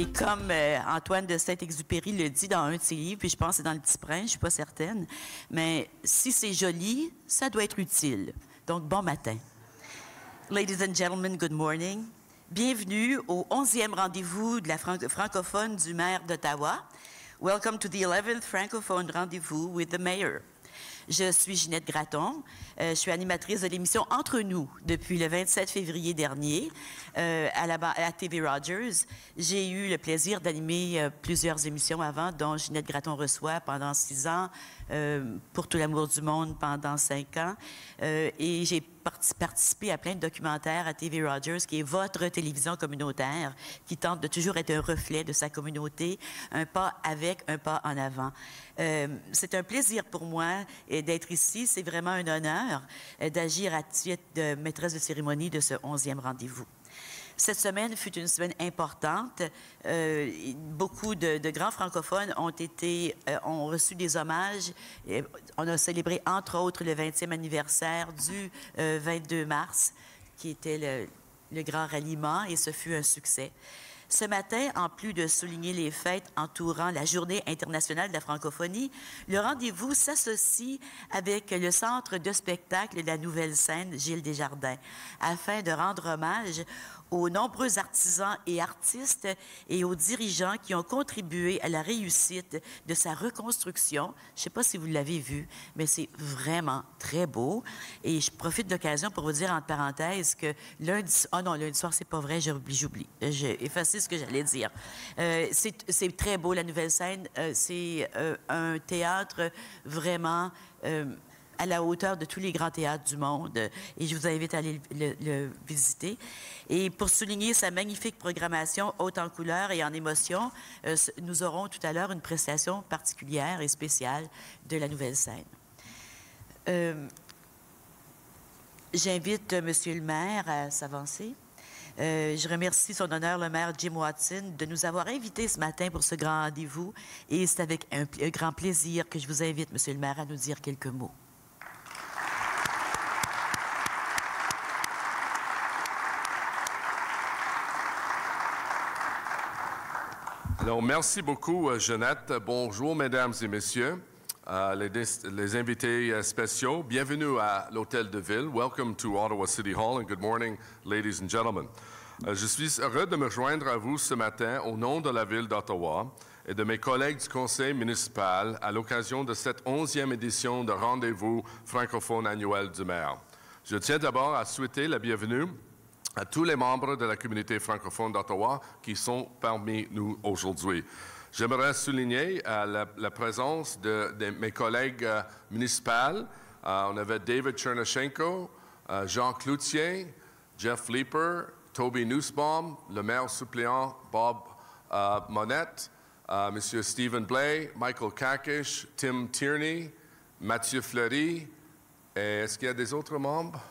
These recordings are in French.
Et comme Antoine de Saint-Exupéry le dit dans un de ses livres, puis je pense que c'est dans Le Petit Prince, je ne suis pas certaine, mais si c'est joli, ça doit être utile. Donc, bon matin. Ladies and gentlemen, good morning. Bienvenue au 11e rendez-vous de la francophone du maire d'Ottawa. Welcome to the 11th francophone rendez-vous with the mayor. Je suis Ginette Gratton. Je suis animatrice de l'émission Entre nous depuis le 27 février dernier à la TV Rogers. J'ai eu le plaisir d'animer plusieurs émissions avant, dont Ginette Gratton reçoit pendant 6 ans, Pour tout l'amour du monde pendant 5 ans. Et j'ai participé à plein de documentaires à TV Rogers, qui est votre télévision communautaire, qui tente de toujours être un reflet de sa communauté, un pas avec, un pas en avant. C'est un plaisir pour moi d'être ici. C'est vraiment un honneur d'agir à titre de maîtresse de cérémonie de ce 11e rendez-vous. Cette semaine fut une semaine importante. Beaucoup de grands francophones ont reçu des hommages. On a célébré, entre autres, le 20e anniversaire du 22 mars, qui était le grand ralliement, et ce fut un succès. Ce matin, en plus de souligner les fêtes entourant la Journée internationale de la francophonie, le rendez-vous s'associe avec le Centre de spectacle de la Nouvelle-Scène Gilles Desjardins, afin de rendre hommage aux nombreux artisans et artistes et aux dirigeants qui ont contribué à la réussite de sa reconstruction. Je ne sais pas si vous l'avez vu, mais c'est vraiment très beau. Et je profite de l'occasion pour vous dire, entre parenthèses, que lundi soir, c'est pas vrai, j'oublie. J'ai effacé ce que j'allais dire. C'est très beau, la Nouvelle-Scène. C'est un théâtre vraiment à la hauteur de tous les grands théâtres du monde. Et je vous invite à aller le visiter. Et pour souligner sa magnifique programmation haute en couleurs et en émotion, nous aurons tout à l'heure une prestation particulière et spéciale de la Nouvelle-Scène. J'invite Monsieur le maire à s'avancer. Je remercie son honneur, le maire Jim Watson, de nous avoir invités ce matin pour ce grand rendez-vous. Et c'est avec un grand plaisir que je vous invite, Monsieur le maire, à nous dire quelques mots. Alors, merci beaucoup, Jeannette. Bonjour, mesdames et messieurs, les invités spéciaux. Bienvenue à l'Hôtel de Ville. Welcome to Ottawa City Hall and good morning, ladies and gentlemen. Je suis heureux de me joindre à vous ce matin au nom de la Ville d'Ottawa et de mes collègues du Conseil municipal à l'occasion de cette 11e édition de Rendez-vous francophone annuel du maire. Je tiens d'abord à souhaiter la bienvenue à tous les membres de la communauté francophone d'Ottawa qui sont parmi nous aujourd'hui. J'aimerais souligner la présence de mes collègues municipaux. On avait David Chernyshenko, Jean Cloutier, Jeff Leeper, Toby Nussbaum, le maire suppléant Bob Monette, M. Stephen Blais, Michael Kakish, Tim Tierney, Mathieu Fleury. Est-ce qu'il y a des autres membres?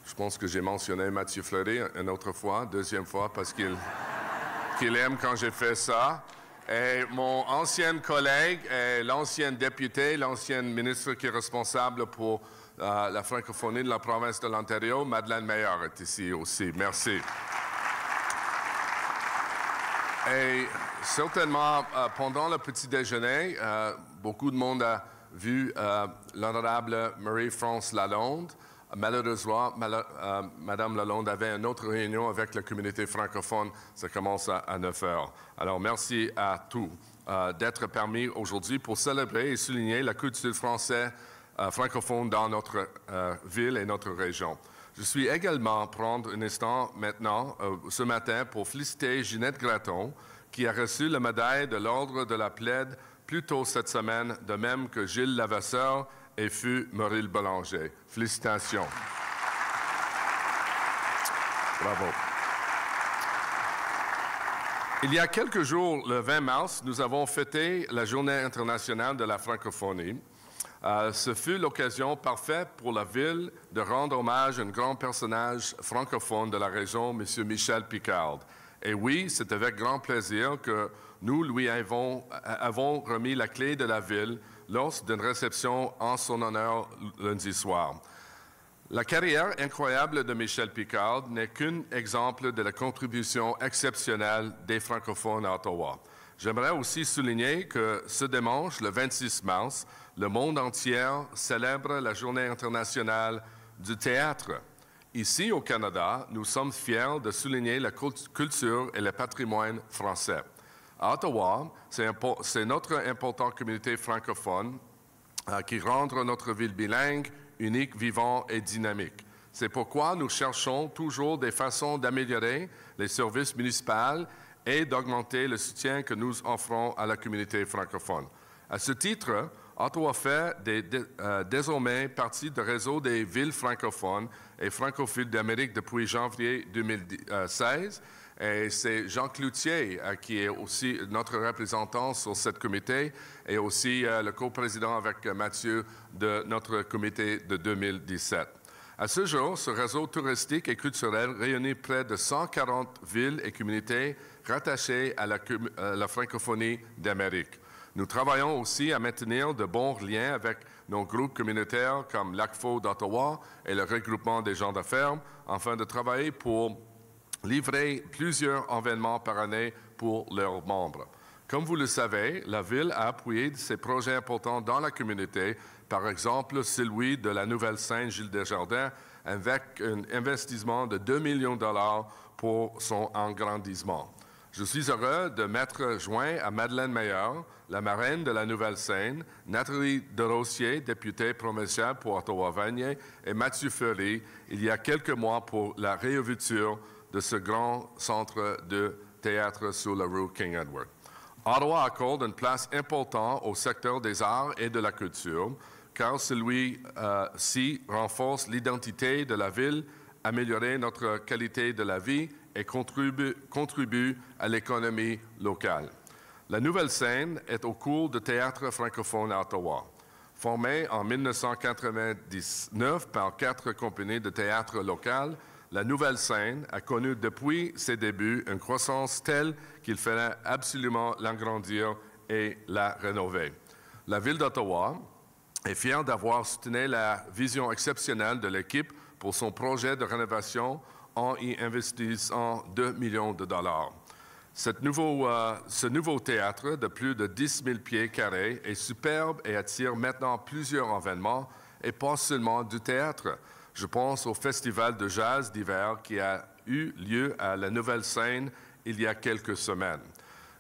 Je pense que j'ai mentionné Mathieu Fleury une autre fois, deuxième fois, parce qu'il aime quand j'ai fait ça. Et mon ancien collègue, l'ancienne députée, l'ancienne ministre qui est responsable pour la francophonie de la province de l'Ontario, Madeleine Meilleur, est ici aussi. Merci. Et certainement, pendant le petit déjeuner, beaucoup de monde a vu l'honorable Marie-France Lalonde. Malheureusement, Mme Lalonde avait une autre réunion avec la communauté francophone. Ça commence à 9 heures. Alors, merci à tous d'être parmi aujourd'hui pour célébrer et souligner la culture française francophone dans notre ville et notre région. Je suis également prendre un instant maintenant, ce matin, pour féliciter Ginette Gratton, qui a reçu la médaille de l'Ordre de la Plaide plus tôt cette semaine, de même que Gilles Lavasseur et fut Maurice Bélanger. Félicitations. Bravo. Il y a quelques jours, le 20 mars, nous avons fêté la Journée internationale de la francophonie. Ce fut l'occasion parfaite pour la Ville de rendre hommage à un grand personnage francophone de la région, M. Michel Picard. Et oui, c'est avec grand plaisir que nous lui avons remis la clé de la Ville lors d'une réception en son honneur lundi soir. La carrière incroyable de Michel Picard n'est qu'un exemple de la contribution exceptionnelle des francophones à Ottawa. J'aimerais aussi souligner que ce dimanche, le 26 mars, le monde entier célèbre la Journée internationale du théâtre. Ici, au Canada, nous sommes fiers de souligner la culture et le patrimoine français. À Ottawa, c'est notre importante communauté francophone qui rend notre ville bilingue, unique, vivante et dynamique. C'est pourquoi nous cherchons toujours des façons d'améliorer les services municipaux et d'augmenter le soutien que nous offrons à la communauté francophone. À ce titre, Ottawa fait désormais partie du réseau des villes francophones et francophiles d'Amérique depuis janvier 2016. Et c'est Jean Cloutier qui est aussi notre représentant sur ce comité et aussi le coprésident avec Mathieu de notre comité de 2017. À ce jour, ce réseau touristique et culturel réunit près de 140 villes et communautés rattachées à la francophonie d'Amérique. Nous travaillons aussi à maintenir de bons liens avec nos groupes communautaires comme l'ACFO d'Ottawa et le regroupement des gens d'affaires, afin de travailler pour livrer plusieurs événements par année pour leurs membres. Comme vous le savez, la Ville a appuyé ces projets importants dans la communauté, par exemple celui de la nouvelle scène Gilles Desjardins, avec un investissement de 2 millions de $ pour son agrandissement. Je suis heureux de m'être joint à Madeleine Meyer, la marraine de la nouvelle scène, Nathalie Desrosiers, députée provinciale pour Ottawa-Vanier, et Mathieu Fleury, il y a quelques mois pour la réouverture de ce grand centre de théâtre sur la rue King Edward. Ottawa accorde une place importante au secteur des arts et de la culture, car celui-ci renforce l'identité de la ville, améliore notre qualité de la vie et contribue à l'économie locale. La nouvelle scène est au cours de théâtre francophone à Ottawa. Formée en 1999 par 4 compagnies de théâtre locales, la nouvelle scène a connu depuis ses débuts une croissance telle qu'il fallait absolument l'agrandir et la rénover. La Ville d'Ottawa est fière d'avoir soutenu la vision exceptionnelle de l'équipe pour son projet de rénovation en y investissant 2 millions de $. Ce nouveau théâtre de plus de 10 000 pieds carrés est superbe et attire maintenant plusieurs événements, et pas seulement du théâtre. Je pense au Festival de jazz d'hiver qui a eu lieu à la Nouvelle Scène il y a quelques semaines.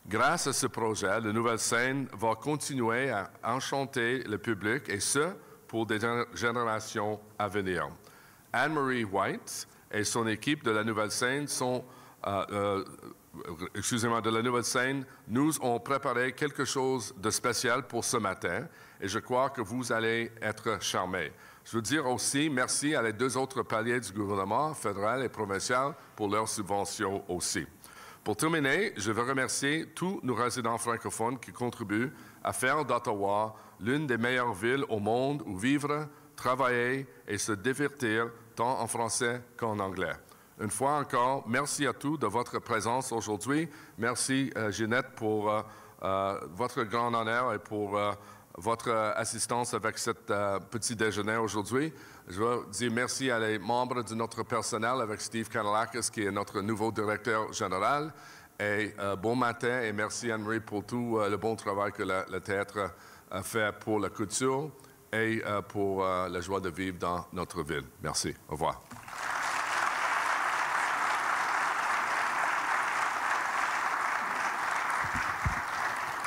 Grâce à ce projet, la Nouvelle Scène va continuer à enchanter le public, et ce, pour des générations à venir. Anne-Marie White et son équipe de la Nouvelle Scène nous ont préparé quelque chose de spécial pour ce matin, et je crois que vous allez être charmés. Je veux dire aussi merci à les 2 autres paliers du gouvernement, fédéral et provincial, pour leurs subventions aussi. Pour terminer, je veux remercier tous nos résidents francophones qui contribuent à faire d'Ottawa l'une des meilleures villes au monde où vivre, travailler et se divertir, tant en français qu'en anglais. Une fois encore, merci à tous de votre présence aujourd'hui. Merci, Ginette, pour votre grand honneur et pour votre assistance avec ce petit déjeuner aujourd'hui. Je veux dire merci à les membres de notre personnel avec Steve Kanalakis, qui est notre nouveau directeur général. Et bon matin et merci Anne-Marie pour tout le bon travail que le théâtre a fait pour la culture et pour la joie de vivre dans notre ville. Merci. Au revoir.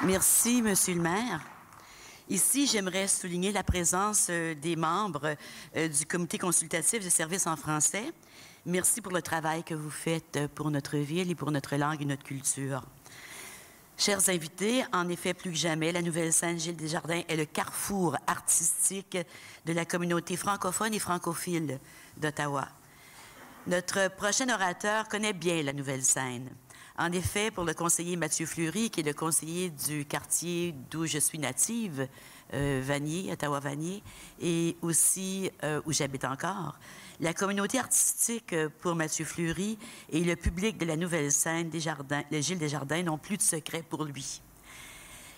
Merci, Monsieur le maire. Ici, j'aimerais souligner la présence des membres du Comité consultatif des services en français. Merci pour le travail que vous faites pour notre ville et pour notre langue et notre culture. Chers invités, en effet, plus que jamais, la nouvelle scène Gilles Desjardins est le carrefour artistique de la communauté francophone et francophile d'Ottawa. Notre prochain orateur connaît bien la nouvelle scène. En effet, pour le conseiller Mathieu Fleury, qui est le conseiller du quartier d'où je suis native, Vanier, Ottawa-Vanier, et aussi où j'habite encore, la communauté artistique pour Mathieu Fleury et le public de la nouvelle scène Gilles Desjardins n'ont plus de secret pour lui.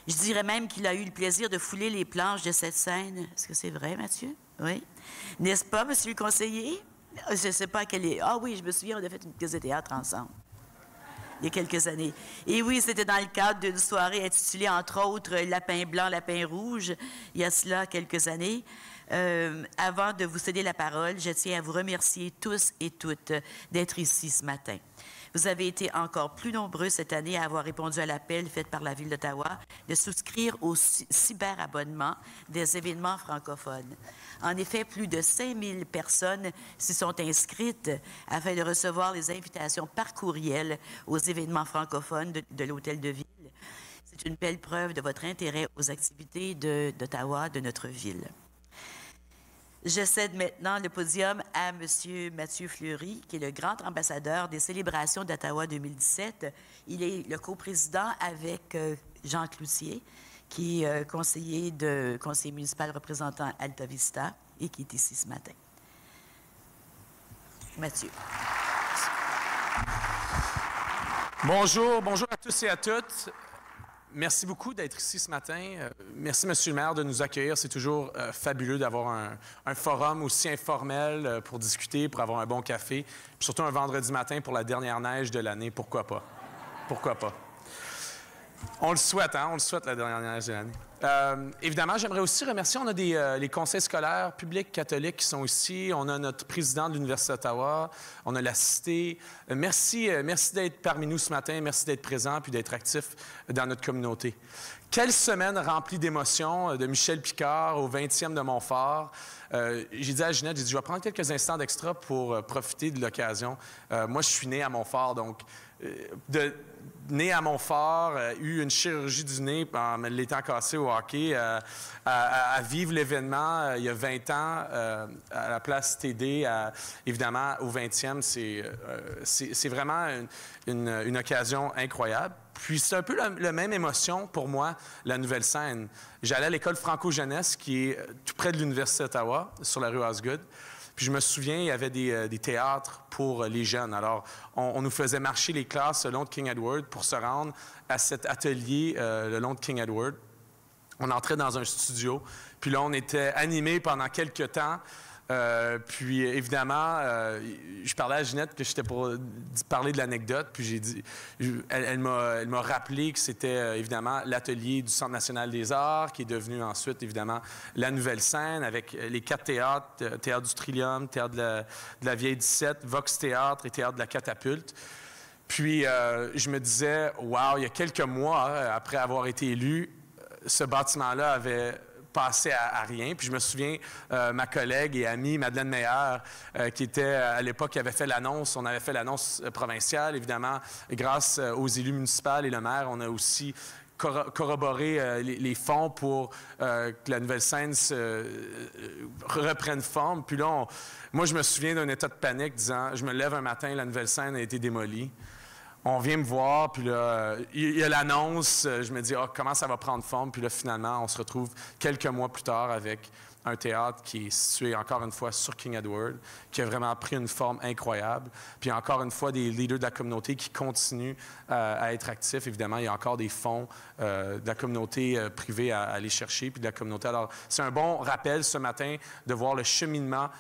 Je dirais même qu'il a eu le plaisir de fouler les planches de cette scène. Est-ce que c'est vrai, Mathieu? Oui. N'est-ce pas, monsieur le conseiller? Je ne sais pas quelle est... Ah oui, je me souviens, on a fait une pièce de théâtre ensemble, il y a quelques années. Et oui, c'était dans le cadre d'une soirée intitulée, entre autres, « Lapin blanc, lapin rouge », il y a cela quelques années. Avant de vous céder la parole, je tiens à vous remercier tous et toutes d'être ici ce matin. Vous avez été encore plus nombreux cette année à avoir répondu à l'appel fait par la Ville d'Ottawa de souscrire au cyberabonnement des événements francophones. En effet, plus de 5000 personnes s'y sont inscrites afin de recevoir les invitations par courriel aux événements francophones de l'Hôtel de Ville. C'est une belle preuve de votre intérêt aux activités d'Ottawa, de notre ville. Je cède maintenant le podium à M. Mathieu Fleury, qui est le grand ambassadeur des célébrations d'Ottawa 2017. Il est le coprésident avec Jean Cloutier, qui est conseiller municipal représentant Alta Vista et qui est ici ce matin. Mathieu. Bonjour à tous et à toutes. Merci beaucoup d'être ici ce matin. Merci, Monsieur le maire, de nous accueillir. C'est toujours fabuleux d'avoir un forum aussi informel pour discuter, pour avoir un bon café. Puis surtout un vendredi matin pour la dernière neige de l'année. Pourquoi pas? Pourquoi pas? On le souhaite, hein? On le souhaite, la dernière neige de l'année. Évidemment, j'aimerais aussi remercier, on a les conseils scolaires publics catholiques qui sont ici, on a notre président de l'Université d'Ottawa, on a la Cité. Merci d'être parmi nous ce matin, merci d'être présent puis d'être actif dans notre communauté. Quelle semaine remplie d'émotions, de Michel Picard au 20e de Montfort. J'ai dit à Ginette, je vais prendre quelques instants d'extra pour profiter de l'occasion. Moi, je suis né à Montfort, donc né à Montfort, eu une chirurgie du nez en me l'étant cassé au hockey, à vivre l'événement il y a 20 ans à la place TD, évidemment au 20e, c'est vraiment une occasion incroyable. Puis c'est un peu la même émotion pour moi, la nouvelle scène. J'allais à l'école franco-jeunesse qui est tout près de l'Université d'Ottawa, sur la rue Osgood. Puis je me souviens, il y avait des théâtres pour les jeunes. Alors, on nous faisait marcher les classes le long de King Edward pour se rendre à cet atelier le long de King Edward. On entrait dans un studio, puis là, on était animés pendant quelques temps. Puis évidemment, je parlais à Ginette que j'étais pour parler de l'anecdote, puis j'ai dit, elle m'a rappelé que c'était évidemment l'atelier du Centre national des arts, qui est devenu ensuite évidemment la nouvelle scène avec les 4 théâtres, Théâtre du Trillium, Théâtre de la Vieille 17, Vox Théâtre et Théâtre de la Catapulte. Puis je me disais, wow, il y a quelques mois après avoir été élu, ce bâtiment-là avait passé à rien. Puis je me souviens, ma collègue et amie Madeleine Meilleur, qui était à l'époque, qui avait fait l'annonce, on avait fait l'annonce provinciale, évidemment, grâce aux élus municipaux et le maire, on a aussi corroboré les fonds pour que la nouvelle scène reprenne forme. Puis là, moi, je me souviens d'un état de panique disant, je me lève un matin, la nouvelle scène a été démolie. On vient me voir, puis là, il y a l'annonce. Je me dis, comment ça va prendre forme? Puis là, finalement, on se retrouve quelques mois plus tard avec un théâtre qui est situé, encore une fois, sur King Edward, qui a vraiment pris une forme incroyable. Puis encore une fois, des leaders de la communauté qui continuent à être actifs. Évidemment, il y a encore des fonds de la communauté privée à aller chercher, puis de la communauté. Alors, c'est un bon rappel ce matin de voir le cheminement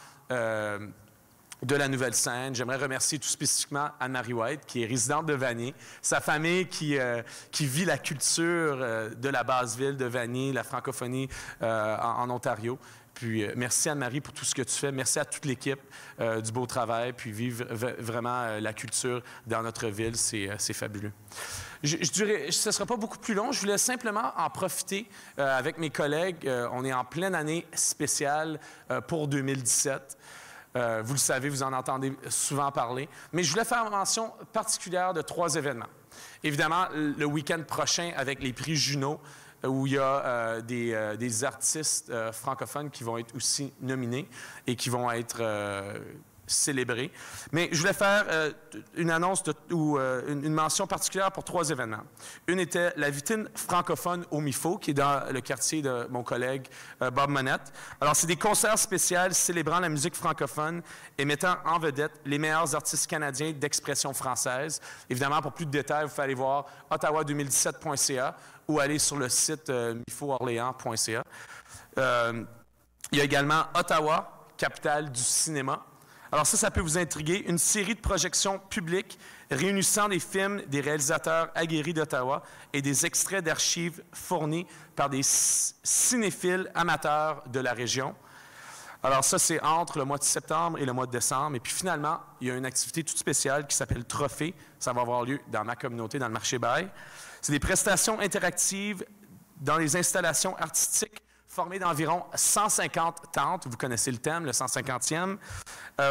de la nouvelle scène. J'aimerais remercier tout spécifiquement Anne-Marie White, qui est résidente de Vanier, sa famille qui vit la culture de la basse ville de Vanier, la francophonie en Ontario. Puis merci Anne-Marie pour tout ce que tu fais. Merci à toute l'équipe du beau travail, puis vivre vraiment la culture dans notre ville, c'est fabuleux. Je dirais, ce ne sera pas beaucoup plus long. Je voulais simplement en profiter avec mes collègues. On est en pleine année spéciale pour 2017. Vous le savez, vous en entendez souvent parler. Mais je voulais faire mention particulière de 3 événements. Évidemment, le week-end prochain avec les prix Juno, où il y a des artistes francophones qui vont être aussi nominés et qui vont être célébrer. Mais je voulais faire une annonce ou une mention particulière pour 3 événements. Une était la vitrine francophone au MIFO, qui est dans le quartier de mon collègue Bob Monette. Alors, c'est des concerts spéciaux célébrant la musique francophone et mettant en vedette les meilleurs artistes canadiens d'expression française. Évidemment, pour plus de détails, vous pouvez aller voir ottawa2017.ca ou aller sur le site mifoorléans.ca. Il y a également Ottawa, capitale du cinéma. Alors ça peut vous intriguer. Une série de projections publiques réunissant des films des réalisateurs aguerris d'Ottawa et des extraits d'archives fournis par des cinéphiles amateurs de la région. Alors ça, c'est entre le mois de septembre et le mois de décembre. Et puis finalement, il y a une activité toute spéciale qui s'appelle Trophée. Ça va avoir lieu dans ma communauté, dans le marché Bail. C'est des prestations interactives dans les installations artistiques formées d'environ 150 tentes, vous connaissez le thème, le 150e,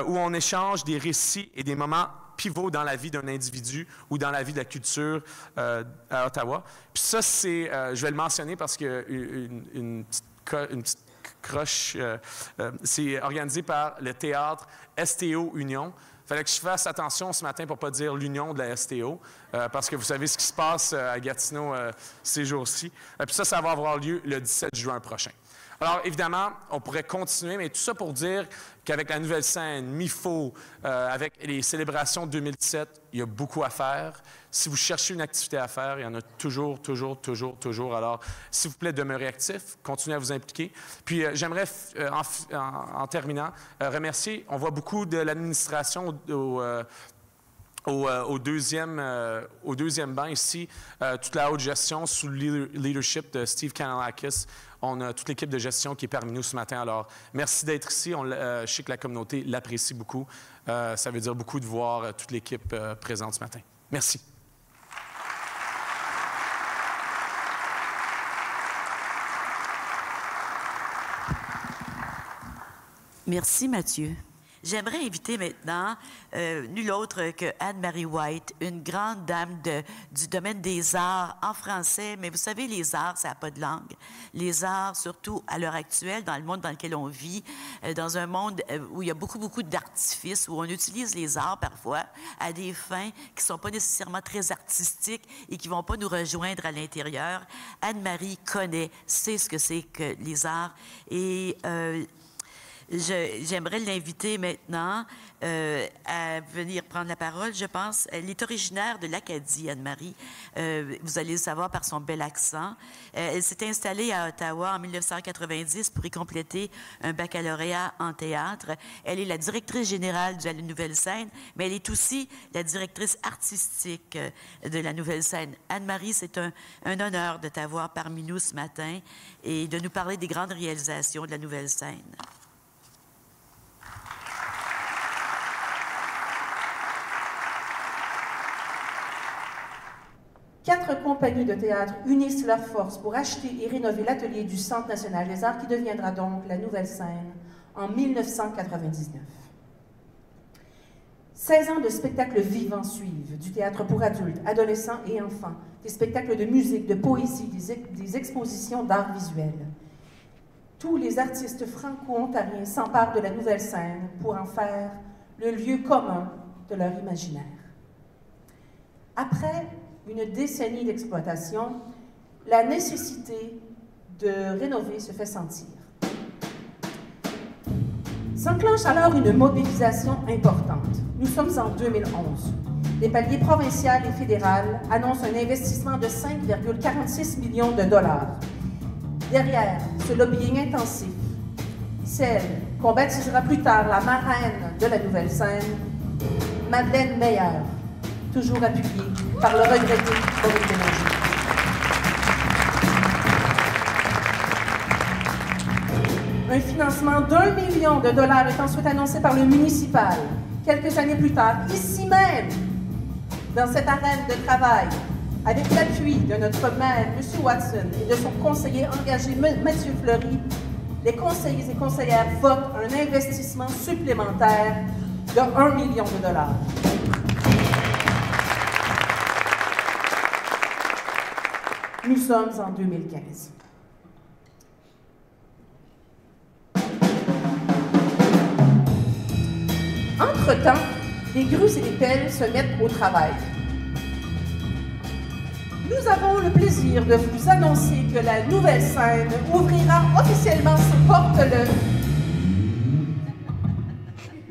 où on échange des récits et des moments pivots dans la vie d'un individu ou dans la vie de la culture à Ottawa. Puis ça, c'est, je vais le mentionner parce qu'une petite croche, c'est organisé par le théâtre STO Union. Il fallait que je fasse attention ce matin pour ne pas dire l'union de la STO, parce que vous savez ce qui se passe à Gatineau ces jours-ci. Puis ça va avoir lieu le 17 juin prochain. Alors, évidemment, on pourrait continuer, mais tout ça pour dire qu'avec la nouvelle scène, MIFO, avec les célébrations 2017, il y a beaucoup à faire. Si vous cherchez une activité à faire, il y en a toujours. Alors, s'il vous plaît, demeurez actifs, continuez à vous impliquer. Puis, j'aimerais, en terminant, remercier, on voit beaucoup de l'administration au deuxième banc ici, toute la haute gestion sous le leadership de Steve Kanalakis. On a toute l'équipe de gestion qui est parmi nous ce matin. Alors, merci d'être ici. Je sais que la communauté l'apprécie beaucoup. Ça veut dire beaucoup de voir toute l'équipe présente ce matin. Merci. Merci, Mathieu. J'aimerais inviter maintenant nul autre que Anne-Marie White, une grande dame du domaine des arts en français. Mais vous savez, les arts, ça n'a pas de langue. Les arts, surtout à l'heure actuelle, dans le monde dans lequel on vit, dans un monde où il y a beaucoup d'artifices, où on utilise les arts parfois à des fins qui ne sont pas nécessairement très artistiques et qui ne vont pas nous rejoindre à l'intérieur. Anne-Marie sait ce que c'est que les arts. Et j'aimerais l'inviter maintenant à venir prendre la parole, je pense. Elle est originaire de l'Acadie, Anne-Marie. Vous allez le savoir par son bel accent. Elle s'est installée à Ottawa en 1990 pour y compléter un baccalauréat en théâtre. Elle est la directrice générale de la Nouvelle Scène, mais elle est aussi la directrice artistique de la Nouvelle Scène. Anne-Marie, c'est un honneur de t'avoir parmi nous ce matin et de nous parler des grandes réalisations de la Nouvelle Scène. Quatre compagnies de théâtre unissent leurs forces pour acheter et rénover l'atelier du Centre national des arts qui deviendra donc la Nouvelle Scène en 1999. 16 ans de spectacles vivants suivent, du théâtre pour adultes, adolescents et enfants, des spectacles de musique, de poésie, des expositions d'art visuel. Tous les artistes franco-ontariens s'emparent de la Nouvelle Scène pour en faire le lieu commun de leur imaginaire. Après une décennie d'exploitation, la nécessité de rénover se fait sentir. S'enclenche alors une mobilisation importante. Nous sommes en 2011. Les paliers provincial et fédéral annoncent un investissement de 5,46 millions de dollars. Derrière ce lobbying intensif, celle qu'on baptisera plus tard la marraine de la Nouvelle Scène, Madeleine Meyer, toujours appuyée par le regretté Maurice Bélanger. Un financement d'1 million de dollars est ensuite annoncé par le municipal. Quelques années plus tard, ici même, dans cette arène de travail, avec l'appui de notre maire, M. Watson, et de son conseiller engagé, Mathieu Fleury, les conseillers et conseillères votent un investissement supplémentaire de 1 million de dollars. Nous sommes en 2015. En Entre-temps, les grues et les pelles se mettent au travail. Nous avons le plaisir de vous annoncer que la nouvelle scène ouvrira officiellement ses portes le...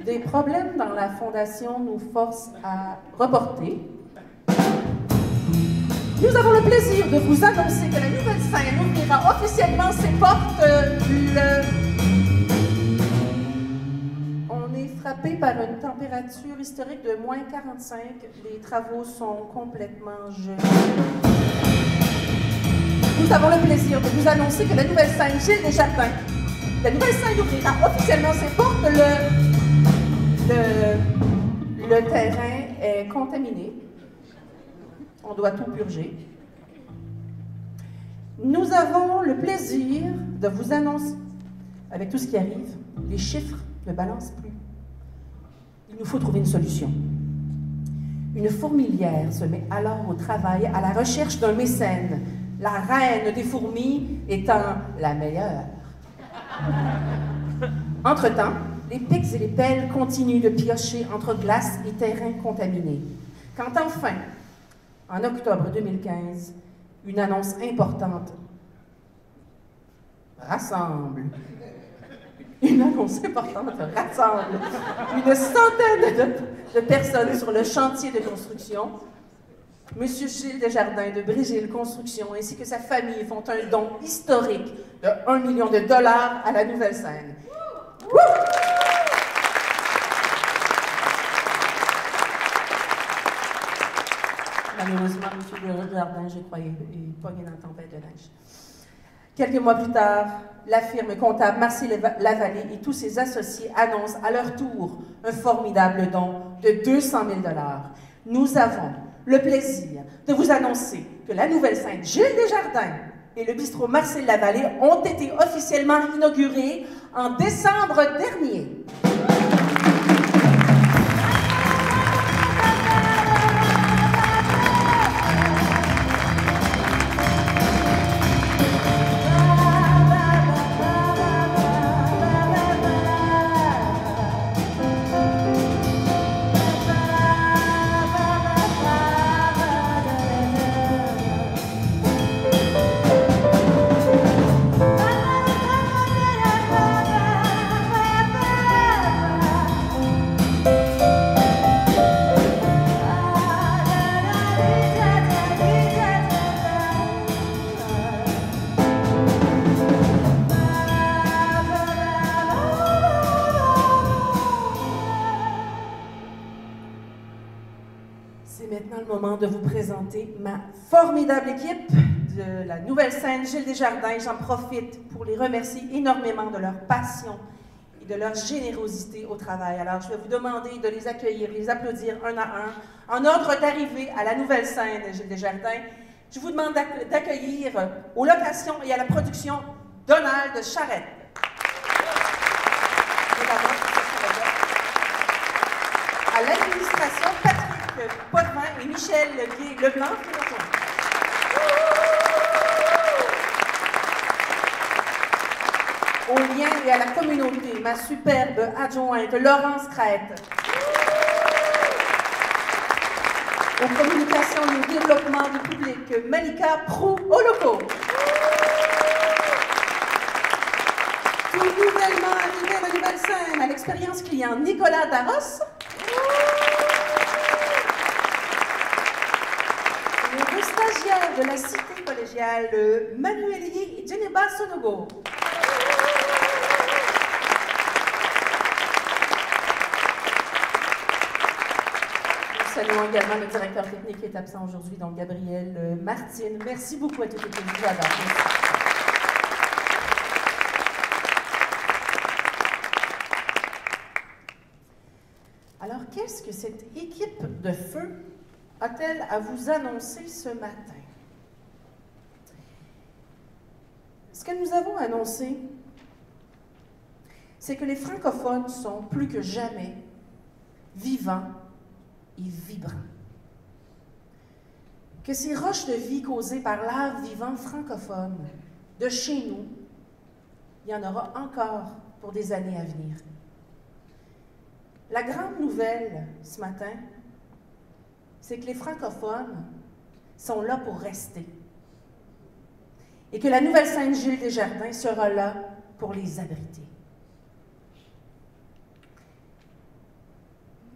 Des problèmes dans la fondation nous forcent à reporter. Nous avons le plaisir de vous annoncer que la nouvelle scène ouvrira officiellement ses portes On est frappé par une température historique de moins 45. Les travaux sont complètement gelés. Nous avons le plaisir de vous annoncer que la nouvelle scène Gilles Desjardins, la nouvelle scène ouvrira officiellement ses portes le terrain est contaminé. On doit tout purger. Nous avons le plaisir de vous annoncer, avec tout ce qui arrive, les chiffres ne balancent plus. Il nous faut trouver une solution. Une fourmilière se met alors au travail à la recherche d'un mécène, la reine des fourmis étant la meilleure. Entre-temps, les pics et les pelles continuent de piocher entre glace et terrain contaminé. Quand enfin, en octobre 2015, une annonce importante rassemble une centaine de personnes sur le chantier de construction. Monsieur Gilles Desjardins de Brigil Construction ainsi que sa famille font un don historique de 1 million de dollars à la nouvelle scène. Malheureusement, M. Desjardins, je crois, est pogné dans la tempête de neige. Quelques mois plus tard, la firme comptable Marcel Lavallée et tous ses associés annoncent à leur tour un formidable don de 200 000 $. Nous avons le plaisir de vous annoncer que la nouvelle scène Gilles Desjardins et le bistrot Marcel Lavallée ont été officiellement inaugurés en décembre dernier. De vous présenter ma formidable équipe de la nouvelle scène Gilles Desjardins. J'en profite pour les remercier énormément de leur passion et de leur générosité au travail. Alors, je vais vous demander de les accueillir, les applaudir un à un. En ordre d'arrivée à la nouvelle scène Gilles Desjardins, je vous demande d'accueillir aux locations et à la production Donald Charette. À l'administration, Patrick Potvin et Michel Leblanc. Aux liens et à la communauté, ma superbe adjointe Laurence Crête. Aux communications et au développement du public, Malika Prou-Oloko. Tout nouvellement arrivé à la nouvelle scène, à l'expérience client, Nicolas Darros. Les stagiaires de la cité collégiale, Manuelier et Djeneba Sonogo. Nous saluons également le directeur technique qui est absent aujourd'hui, donc Gabriel Martine. Merci beaucoup à toute l'équipe. Alors, qu'est-ce que cette équipe de feu a-t-elle à vous annoncer ce matin? Ce que nous avons annoncé, c'est que les francophones sont plus que jamais vivants et vibrants. Que ces roches de vie causées par l'art vivant francophone de chez nous, il y en aura encore pour des années à venir. La grande nouvelle ce matin, c'est que les francophones sont là pour rester. Et que la nouvelle Sainte-Gilles-des-Jardins sera là pour les abriter.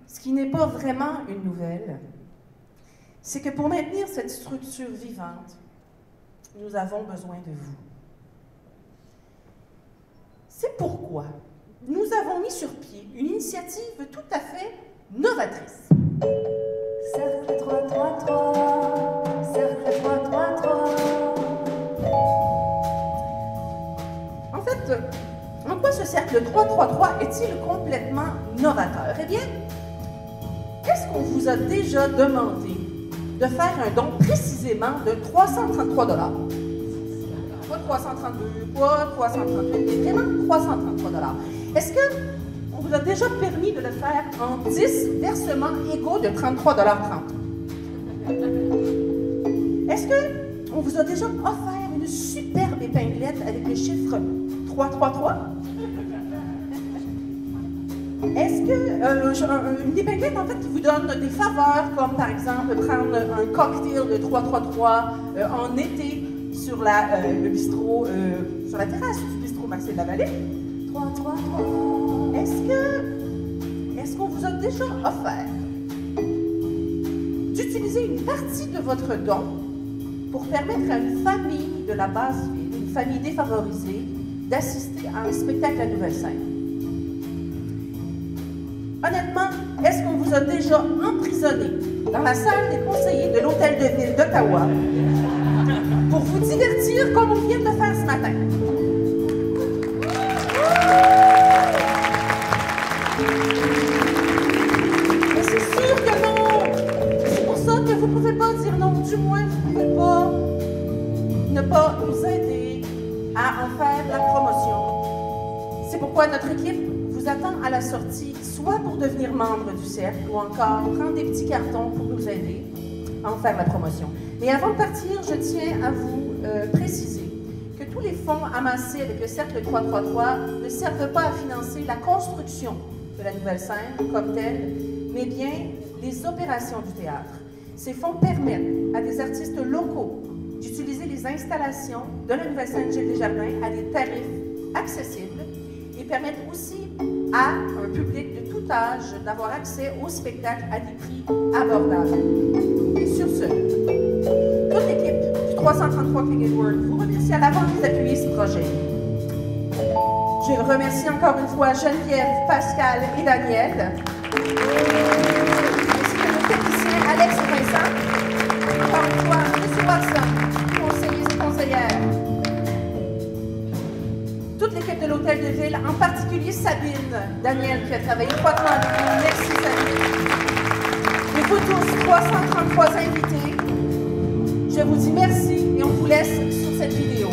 Ce qui n'est pas vraiment une nouvelle, c'est que pour maintenir cette structure vivante, nous avons besoin de vous. C'est pourquoi nous avons mis sur pied une initiative tout à fait novatrice. Cercle 333, cercle 333. En fait, en quoi ce cercle 333 est-il complètement novateur? Eh bien, est-ce qu'on vous a déjà demandé de faire un don précisément de 333 $? Pas 332, pas 338, mais vraiment 333 $. Est-ce qu'on vous a déjà permis de le faire en 10 versements égaux de 33,30 $? Est-ce qu'on vous a déjà offert une superbe épinglette avec le chiffre 333? Est-ce que une épinglette, en fait, qui vous donne des faveurs, comme par exemple prendre un cocktail de 333 en été sur le bistrot, sur la terrasse du bistrot Marcel Lavallée? 333. Est-ce qu'on vous a déjà offert d'utiliser une partie de votre don pour permettre à une famille de la Basse-Ville, une famille défavorisée, d'assister à un spectacle à Nouvelle-Scène? Honnêtement, est-ce qu'on vous a déjà emprisonné dans la salle des conseillers de l'Hôtel de Ville d'Ottawa pour vous divertir comme on vient de le faire ce matin? Mais c'est sûr que non! C'est pour ça que vous ne pouvez pas dire non, du moins vous ne pouvez pas ne pas nous aider à en faire la promotion. C'est pourquoi notre équipe vous attend à la sortie, soit pour devenir membre du cercle ou encore prendre des petits cartons pour nous aider à en faire la promotion. Mais avant de partir, je tiens à vous préciser que tous les fonds amassés avec le cercle 333 ne servent pas à financer la construction de la nouvelle scène comme telle, mais bien les opérations du théâtre. Ces fonds permettent à des artistes locaux d'utiliser les installations de la nouvelle scène Gilles-Desjardins à des tarifs accessibles et permettent aussi à un public de tout âge d'avoir accès au spectacle à des prix abordables. Et sur ce, toute l'équipe du 333 King Edward vous remercie à l'avance d'appuyer ce projet. Je remercie encore une fois Geneviève, Pascal et Daniel, ainsi que nos techniciens Alex et Vincent. Encore une fois, M. Watson, conseillers et conseillères. Toute l'équipe de l'Hôtel de Ville, en particulier Sabine, Daniel, qui a travaillé étroitement avec nous. Merci Sabine. Et vous tous, 333 invités, je vous dis merci et on vous laisse sur cette vidéo.